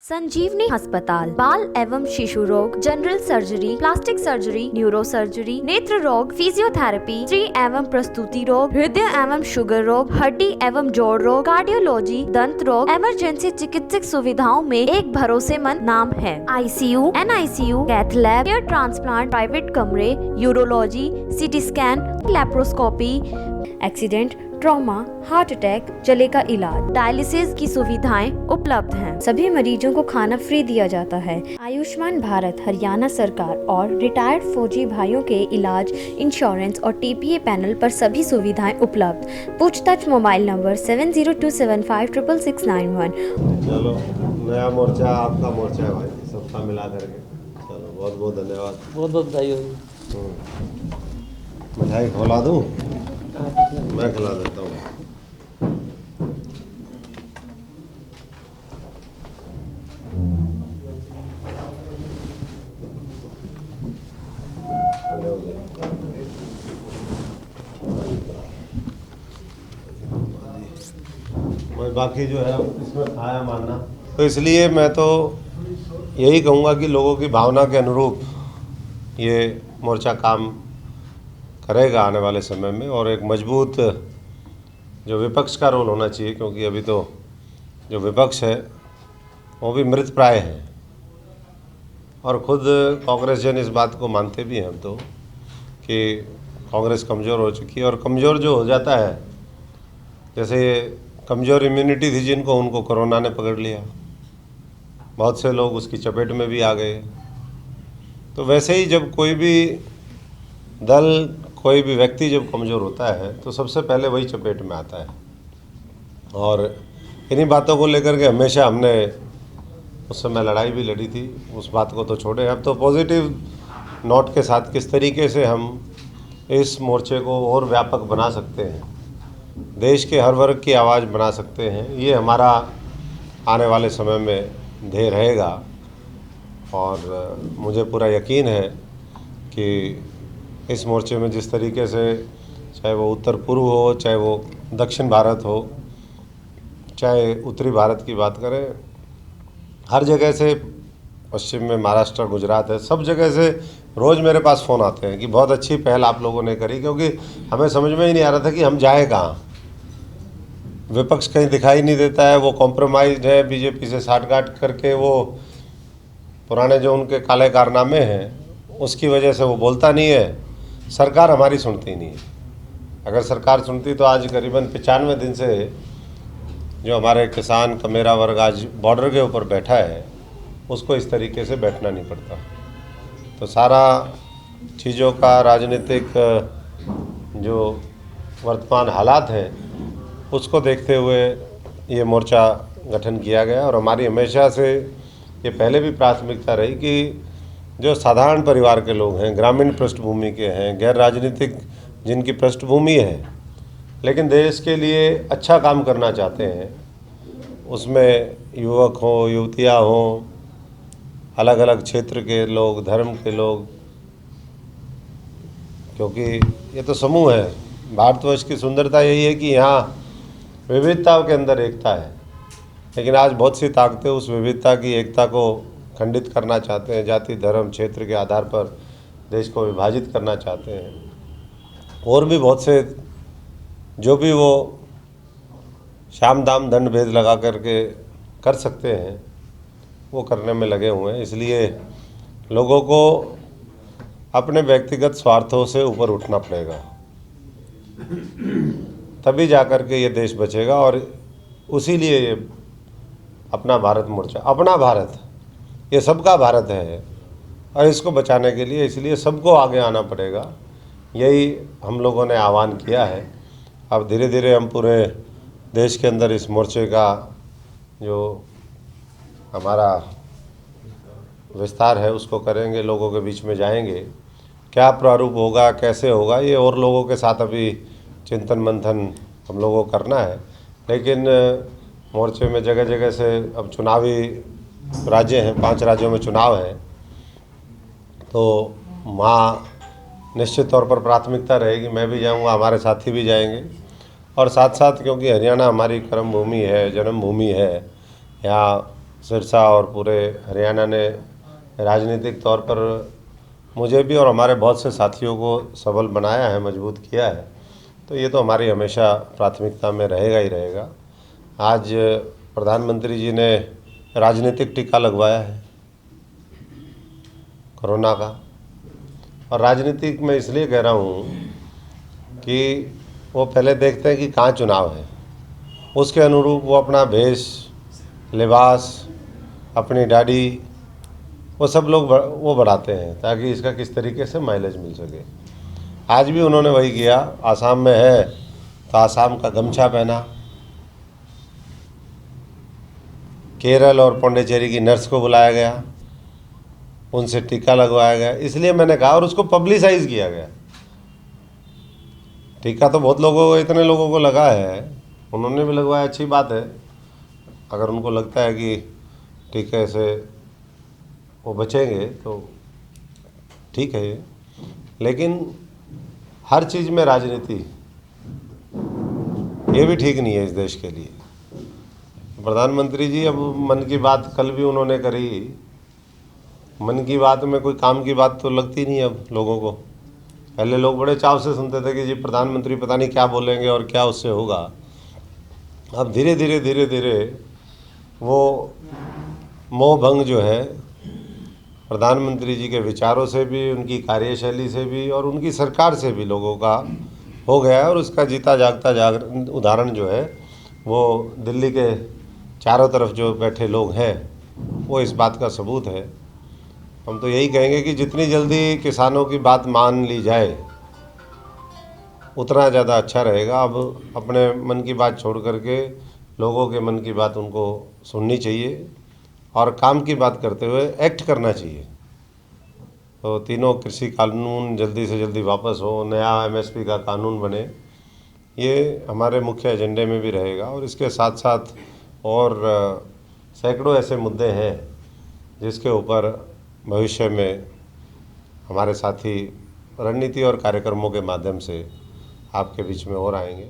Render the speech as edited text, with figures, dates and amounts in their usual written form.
संजीवनी अस्पताल बाल एवं शिशु रोग, general surgery, plastic surgery, neuro surgery, नेत्र रोग, फिजियोथेरेपी, स्त्री एवं प्रसूति रोग, हृदय एवं शुगर रोग, हड्डी एवं जोड़ रोग, कार्डियोलॉजी, दंत रोग, इमरजेंसी चिकित्सक सुविधाओं में एक भरोसेमंद नाम है। ICU, NICU, cath lab, hair transplant, private कमरे, urology, CT scan, laparoscopy, accident, trauma, heart attack, जले का इलाज, डायलिसिस की सुविधाएं उपलब्ध हैं। सभी मरीजों को खाना फ्री दिया जाता है। आयुष्मान भारत हरियाणा सरकार और रिटायर्ड फौजी भाइयों के इलाज, इंश्योरेंस और TPA पैनल पर सभी सुविधाएं उपलब्ध। पूछताछ मोबाइल नंबर 7027566691। चलो, नया मोर्चा आपका मोर्चा है भाई, सबका मिला करके। चलो, बहुत बहुत धन्यवाद। बहुत बहुत बधाई हो। मिठाई खिला दूँ? मैं खिला देता हूँ। मैं बाकी जो है इसमें खाया मानना, तो इसलिए मैं तो यही कहूँगा कि लोगों की भावना के अनुरूप ये मोर्चा काम करेगा आने वाले समय में, और एक मजबूत जो विपक्ष का रोल होना चाहिए, क्योंकि अभी तो जो विपक्ष है वो भी मृत प्राय है, और खुद कांग्रेस जन इस बात को मानते भी हैं हम तो कि कांग्रेस कमज़ोर हो चुकी है। और कमज़ोर जो हो जाता है, जैसे कमज़ोर इम्यूनिटी थी जिनको, उनको कोरोना ने पकड़ लिया, बहुत से लोग उसकी चपेट में भी आ गए। तो वैसे ही जब कोई भी दल, कोई भी व्यक्ति जब कमज़ोर होता है तो सबसे पहले वही चपेट में आता है। और इन्हीं बातों को लेकर के हमेशा हमने उस समय लड़ाई भी लड़ी थी, उस बात को तो छोड़े। अब तो पॉजिटिव नोट के साथ किस तरीके से हम इस मोर्चे को और व्यापक बना सकते हैं, देश के हर वर्ग की आवाज़ बना सकते हैं, ये हमारा आने वाले समय में ध्येय रहेगा। और मुझे पूरा यकीन है कि इस मोर्चे में जिस तरीके से, चाहे वो उत्तर पूर्व हो, चाहे वो दक्षिण भारत हो, चाहे उत्तरी भारत की बात करें, हर जगह से, पश्चिम में महाराष्ट्र, गुजरात है, सब जगह से रोज़ मेरे पास फ़ोन आते हैं कि बहुत अच्छी पहल आप लोगों ने करी, क्योंकि हमें समझ में ही नहीं आ रहा था कि हम जाएँ कहाँ। विपक्ष कहीं दिखाई नहीं देता है, वो कॉम्प्रोमाइज़ है, बीजेपी से साठगांठ करके वो पुराने जो उनके काले कारनामे हैं उसकी वजह से वो बोलता नहीं है। सरकार हमारी सुनती नहीं है। अगर सरकार सुनती तो आज करीबन 95 दिन से जो हमारे किसान का मेरा वर्ग आज बॉर्डर के ऊपर बैठा है, उसको इस तरीके से बैठना नहीं पड़ता। तो सारा चीज़ों का राजनीतिक जो वर्तमान हालात हैं उसको देखते हुए ये मोर्चा गठन किया गया। और हमारी हमेशा से ये पहले भी प्राथमिकता रही कि जो साधारण परिवार के लोग हैं, ग्रामीण पृष्ठभूमि के हैं, गैर राजनीतिक जिनकी पृष्ठभूमि है, लेकिन देश के लिए अच्छा काम करना चाहते हैं, उसमें युवक हों, युवतियाँ हों, अलग अलग क्षेत्र के लोग, धर्म के लोग, क्योंकि ये तो समूह है। भारतवर्ष की सुंदरता यही है कि यहाँ विविधता के अंदर एकता है, लेकिन आज बहुत सी ताकतें उस विविधता की एकता को खंडित करना चाहते हैं, जाति, धर्म, क्षेत्र के आधार पर देश को विभाजित करना चाहते हैं। और भी बहुत से जो भी वो शाम दाम दंड भेद लगा करके कर सकते हैं, वो करने में लगे हुए हैं। इसलिए लोगों को अपने व्यक्तिगत स्वार्थों से ऊपर उठना पड़ेगा, तभी जा कर के ये देश बचेगा। और उसी लिए ये अपना भारत मोर्चा, अपना भारत, ये सबका भारत है, और इसको बचाने के लिए इसलिए सबको आगे आना पड़ेगा। यही हम लोगों ने आह्वान किया है। अब धीरे धीरे हम पूरे देश के अंदर इस मोर्चे का जो हमारा विस्तार है उसको करेंगे, लोगों के बीच में जाएंगे। क्या प्रारूप होगा, कैसे होगा, ये और लोगों के साथ अभी चिंतन मंथन हम लोगों को करना है। लेकिन मोर्चे में जगह जगह से, अब चुनावी राज्य हैं, 5 राज्यों में चुनाव है, तो वहाँ निश्चित तौर पर प्राथमिकता रहेगी। मैं भी जाऊँगा, हमारे साथी भी जाएंगे, और साथ साथ क्योंकि हरियाणा हमारी कर्म भूमि है, जन्मभूमि है, यहाँ सिरसा और पूरे हरियाणा ने राजनीतिक तौर पर मुझे भी और हमारे बहुत से साथियों को सबल बनाया है, मजबूत किया है। तो ये तो हमारी हमेशा प्राथमिकता में रहेगा ही रहेगा। आज प्रधानमंत्री जी ने राजनीतिक टीका लगवाया है कोरोना का, और राजनीतिक मैं इसलिए कह रहा हूँ कि वो पहले देखते हैं कि कहाँ चुनाव है, उसके अनुरूप वो अपना भेष, लिबास, अपनी दाढ़ी, वो सब लोग वो बढ़ाते हैं ताकि इसका किस तरीके से माइलेज मिल सके। आज भी उन्होंने वही किया। आसाम में है तो आसाम का गमछा पहना, केरल और पौंडीचेरी की नर्स को बुलाया गया, उनसे टीका लगवाया गया। इसलिए मैंने कहा, और उसको पब्लिसाइज किया गया। टीका तो बहुत लोगों को, इतने लोगों को लगा है, उन्होंने भी लगवाया, अच्छी बात है। अगर उनको लगता है कि टीके से वो बचेंगे तो ठीक है, लेकिन हर चीज़ में राजनीति, ये भी ठीक नहीं है इस देश के लिए। प्रधानमंत्री जी अब मन की बात कल भी उन्होंने करी, मन की बात में कोई काम की बात तो लगती नहीं अब लोगों को। पहले लोग बड़े चाव से सुनते थे कि जी प्रधानमंत्री पता नहीं क्या बोलेंगे और क्या उससे होगा। अब धीरे धीरे वो मोह भंग जो है प्रधानमंत्री जी के विचारों से भी, उनकी कार्यशैली से भी और उनकी सरकार से भी लोगों का हो गया है। और उसका जीता जागता उदाहरण जो है वो दिल्ली के चारों तरफ जो बैठे लोग हैं वो इस बात का सबूत है। हम तो यही कहेंगे कि जितनी जल्दी किसानों की बात मान ली जाए उतना ज़्यादा अच्छा रहेगा। अब अपने मन की बात छोड़ करके लोगों के मन की बात उनको सुननी चाहिए और काम की बात करते हुए एक्ट करना चाहिए। तो तीनों कृषि कानून जल्दी से जल्दी वापस हो, नया एमएसपी का कानून बने, ये हमारे मुख्य एजेंडे में भी रहेगा। और इसके साथ साथ और सैकड़ों ऐसे मुद्दे हैं जिसके ऊपर भविष्य में हमारे साथी रणनीति और कार्यक्रमों के माध्यम से आपके बीच में और आएंगे।